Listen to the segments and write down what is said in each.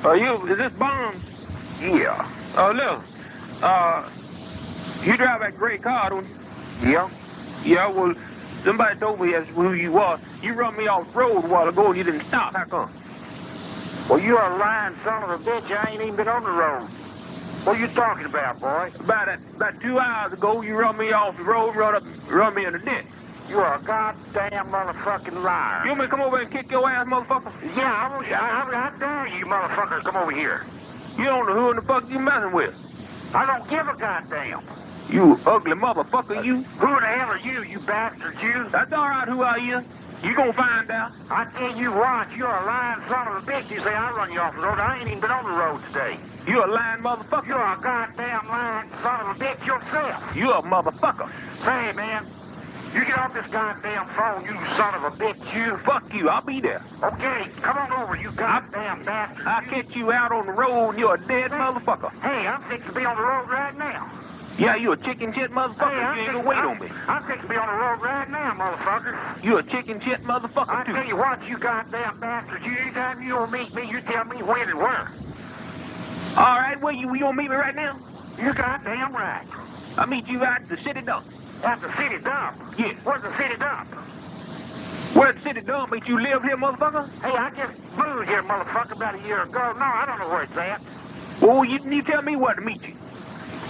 Is this Bonds? Yeah. Look, you drive that gray car, don't you? Yeah? Yeah, well, somebody told me that's who you are. You run me off the road a while ago and you didn't stop. How come? Well, you're a lying son of a bitch. I ain't even been on the road. What are you talking about, boy? About 2 hours ago, you run me off the road, run me in the ditch. You're a goddamn motherfucking liar. You want me to come over and kick your ass, motherfucker? Yeah, I dare you motherfuckers come over here. You don't know who in the fuck you messing with. I don't give a goddamn. You ugly motherfucker, you. Who the hell are you, you bastard, you? That's all right, who are you? You gonna find out. I tell you what, you're a lying son of a bitch. You say I run you off the road. I ain't even been on the road today. You a lying motherfucker. You're a goddamn lying son of a bitch yourself. You a motherfucker. Say, man, you get off this goddamn phone, you son of a bitch, you. Fuck you, I'll be there. Okay, come on over, you goddamn bastard. I'll catch you out on the road and you're a dead motherfucker. Hey, I'm fixing to be on the road right now. Yeah, you a chicken shit motherfucker. Hey, you ain't gonna wait on me. I'm fixing to be on the road right now, motherfucker. You a chicken shit motherfucker, I too. tell you what, you goddamn bastard. Anytime you will meet me, you tell me when and where. All right, well, you gonna meet me right now? You're goddamn right. I'll meet you out at the city dump. At the city dump? Yes. Where's the city dump? Where's the city dump? Ain't you live here, motherfucker? Hey, I just moved here, motherfucker, about a year ago. No, I don't know where it's at. Well, you tell me where to meet you.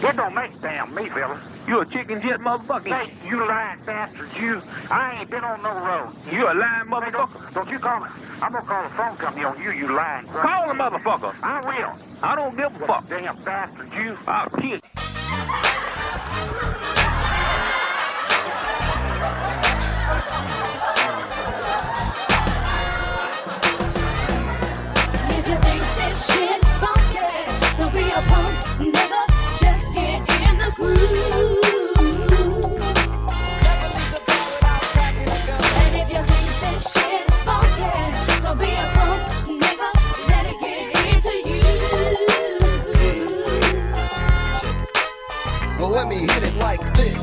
It don't make damn me, fella. You a chicken shit motherfucker. Hey, you lying bastard, you. I ain't been on no road. You a lying motherfucker. Hey, don't you call me. I'm gonna call the phone company on you, you lying. Call the motherfucker. I will. I don't give a fuck. Damn bastard, you. I'll kill you. If you think this shit's funky, don't be a punk, nigga. Just get in the groove. And if you think this shit's funky, don't be a punk, nigga. Let it get into you. Well, let me hit it like this.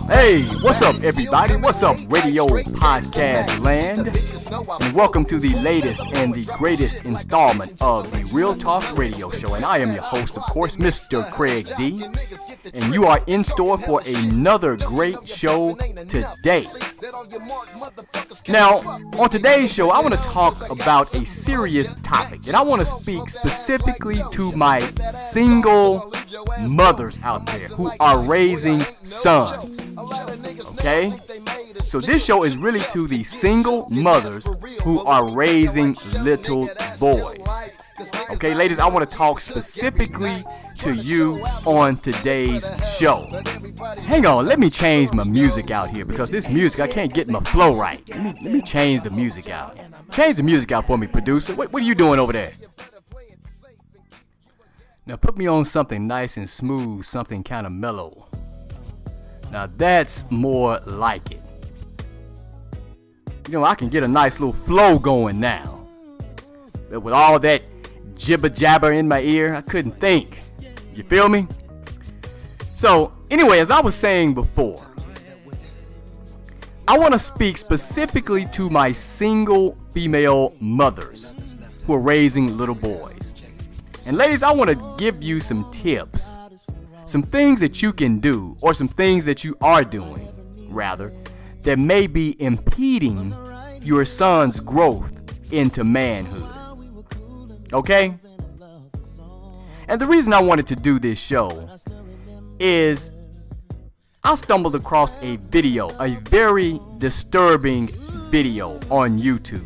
Hey, what's up, everybody? What's up, radio podcast land? And welcome to the latest and the greatest installment of the Real Talk Radio Show. And I am your host, of course, Mr. Craig D. And you are in store for another great show today. Now, on today's show, I want to talk about a serious topic. And I want to speak specifically to my single mothers out there who are raising sons. Okay? So this show is really to the single mothers who are raising little boys. Okay, ladies, I want to talk specifically to you on today's show. Hang on, let me change my music out here because this music, I can't get my flow right. Let me change the music out. Change the music out for me, producer. What are you doing over there? Now put me on something nice and smooth, something kind of mellow. Now that's more like it. You know, I can get a nice little flow going now. But with all that jibber jabber in my ear, I couldn't think. You feel me? So, anyway, as I was saying before, I want to speak specifically to my single female mothers who are raising little boys. And ladies, I want to give you some tips. Some things that you can do, or some things that you are doing, rather, that may be impeding your son's growth into manhood. Okay? And the reason I wanted to do this show is I stumbled across a video, a very disturbing video on YouTube.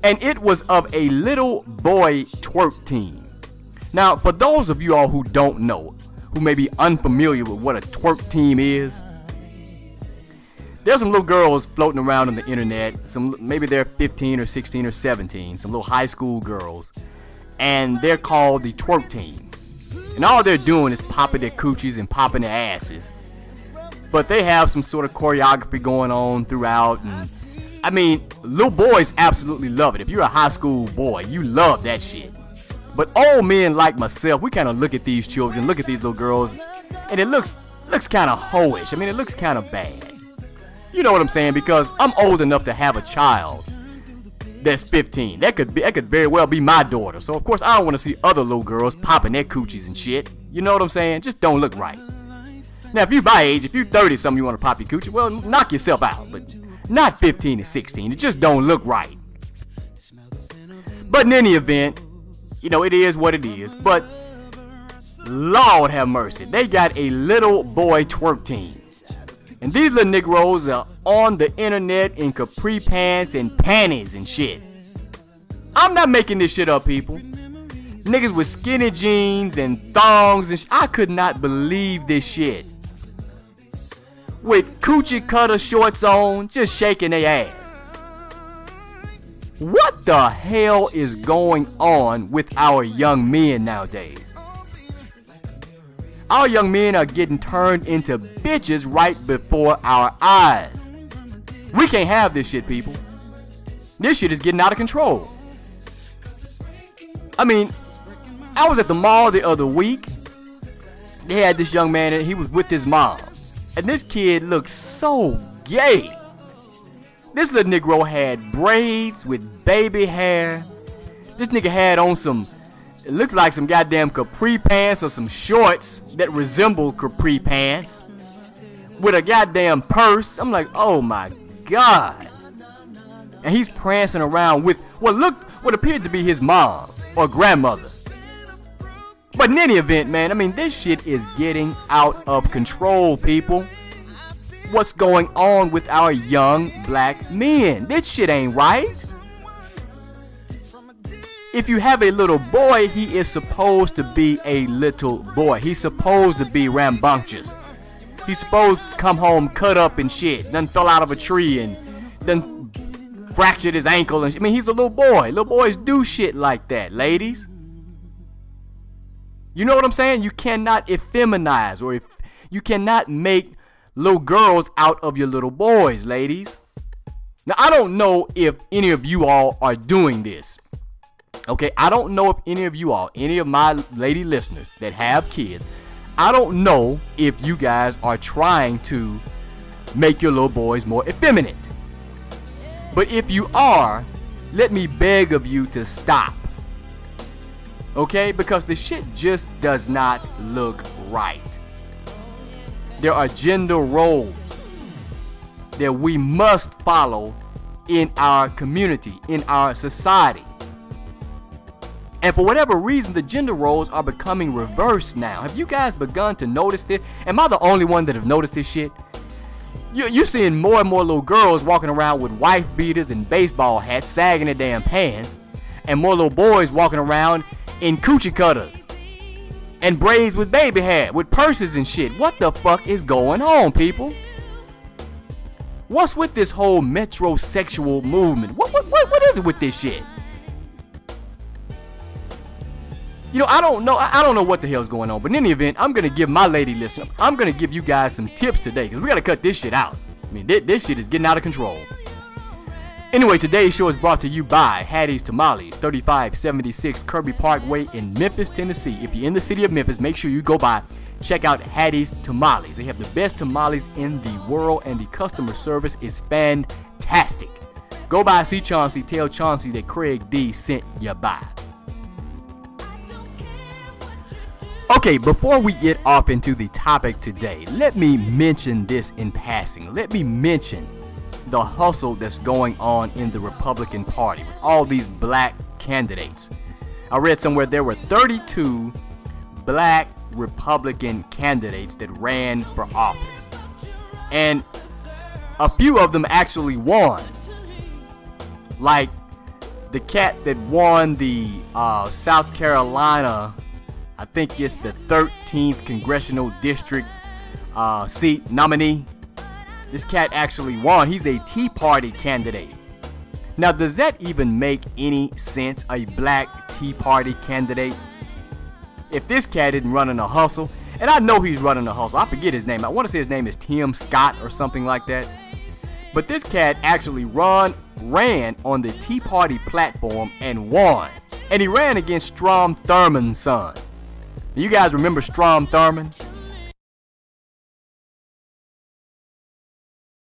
And it was of a little boy twerk team. Now, for those of you all who don't know, who may be unfamiliar with what a twerk team is, there's some little girls floating around on the internet. Maybe they're 15 or 16 or 17, some little high school girls, and they're called the twerk team. And all they're doing is popping their coochies and popping their asses. But they have some sort of choreography going on throughout, and I mean, little boys absolutely love it. If you're a high school boy, you love that shit. But old men like myself, we kind of look at these children, look at these little girls, and it looks kind of hoish. I mean, it looks kind of bad. You know what I'm saying? Because I'm old enough to have a child that's 15. That could very well be my daughter. So of course I don't want to see other little girls popping their coochies and shit. You know what I'm saying? Just don't look right. Now if you my age, if you're 30 something, you want to pop your coochie, well, knock yourself out. But not 15 and 16. It just don't look right. But in any event, you know, it is what it is. But Lord have mercy, they got a little boy twerk team. And these little Negroes are on the internet in capri pants and panties and shit. I'm not making this shit up, people. Niggas with skinny jeans and thongs and I could not believe this shit. With coochie cutter shorts on, just shaking their ass. What the hell is going on with our young men nowadays? Our young men are getting turned into bitches right before our eyes. We can't have this shit, people. This shit is getting out of control. I mean, I was at the mall the other week. They had this young man, and he was with his mom. And this kid looked so gay. This little Negro had braids with baby hair. This nigga had on it looked like some goddamn capri pants or some shorts that resembled capri pants with a goddamn purse. I'm like, oh my God. And he's prancing around with what appeared to be his mom or grandmother. But in any event, man, I mean, this shit is getting out of control, people. What's going on with our young black men? This shit ain't right. If you have a little boy, he is supposed to be a little boy. He's supposed to be rambunctious. He's supposed to come home cut up and shit. Then fell out of a tree and then fractured his ankle. And I mean, he's a little boy. Little boys do shit like that, ladies. You know what I'm saying? You cannot effeminize or you cannot make little girls out of your little boys, ladies. Now, I don't know if any of you all are doing this. Okay, I don't know if any of you all, any of my lady listeners that have kids, I don't know if you guys are trying to make your little boys more effeminate. But if you are, let me beg of you to stop. Okay, because the shit just does not look right. There are gender roles that we must follow in our community, in our society. And for whatever reason, the gender roles are becoming reversed now. Have you guys begun to notice this? Am I the only one that have noticed this shit? You're seeing more and more little girls walking around with wife beaters and baseball hats, sagging their damn pants, and more little boys walking around in coochie cutters and braids with baby hair, with purses and shit. What the fuck is going on, people? What's with this whole metrosexual movement? What is it with this shit? You know, I don't know what the hell's going on. But in any event, I'm gonna give my lady listener, I'm gonna give you guys some tips today, because we gotta cut this shit out. I mean, this shit is getting out of control. Anyway, today's show is brought to you by Hattie's Tamales, 3576 Kirby Parkway in Memphis, Tennessee. If you're in the city of Memphis, make sure you go by, check out Hattie's Tamales. They have the best tamales in the world, and the customer service is fantastic. Go by, see Chauncey, tell Chauncey that Craig D sent you by. Okay, before we get off into the topic today, let me mention this in passing. Let me mention the hustle that's going on in the Republican Party with all these black candidates. I read somewhere there were 32 black Republican candidates that ran for office. And a few of them actually won. Like the cat that won the South Carolina, I think it's the 13th Congressional District seat nominee. This cat actually won. He's a Tea Party candidate. Now, does that even make any sense? A black Tea Party candidate? If this cat isn't running a hustle, and I know he's running a hustle. I forget his name. I want to say his name is Tim Scott or something like that. But this cat actually ran on the Tea Party platform and won. And he ran against Strom Thurmond's son. You guys remember Strom Thurmond?